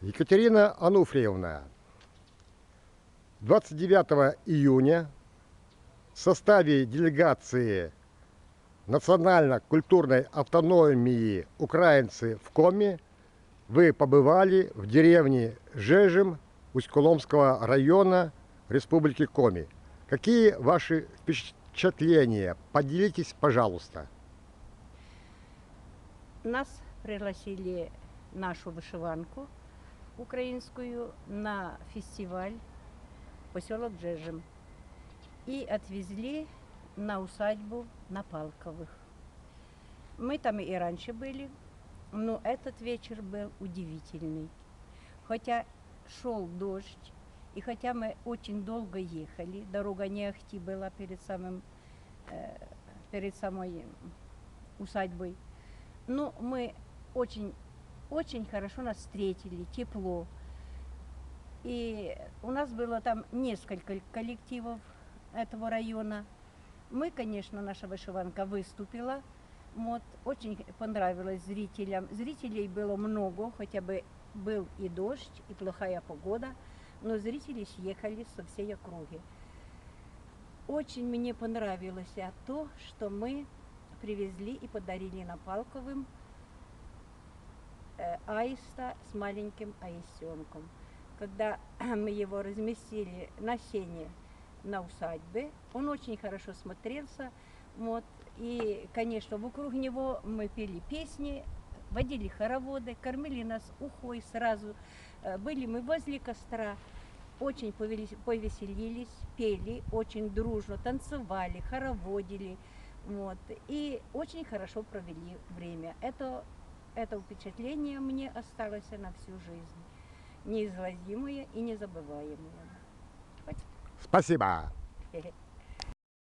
Екатерина Ануфриевна, 29 июня в составе делегации национально-культурной автономии украинцы в Коми вы побывали в деревне Жежем Усть-Коломского района Республики Коми. Какие ваши впечатления? Поделитесь, пожалуйста. Нас пригласили нашу вышиванку украинскую на фестиваль поселок Жежем и отвезли на усадьбу на Палковых. Мы там и раньше были, но этот вечер был удивительный. Хотя шел дождь, и хотя мы очень долго ехали, дорога не ахти была перед самой усадьбой, но мы очень хорошо нас встретили, тепло. И у нас было там несколько коллективов этого района. Мы, конечно, наша вышиванка выступила. Вот, очень понравилось зрителям. Зрителей было много, хотя бы был и дождь, и плохая погода, но зрители съехали со всей округи. Очень мне понравилось то, что мы привезли и подарили на Палковым аиста с маленьким аистенком. Когда мы его разместили на сене на усадьбе, он очень хорошо смотрелся. Вот. И, конечно, вокруг него мы пели песни, водили хороводы, кормили нас ухой сразу. Были мы возле костра, очень повеселились, пели очень дружно, танцевали, хороводили. Вот. И очень хорошо провели время. Это впечатление мне осталось на всю жизнь. Неизгладимое и незабываемое. Спасибо.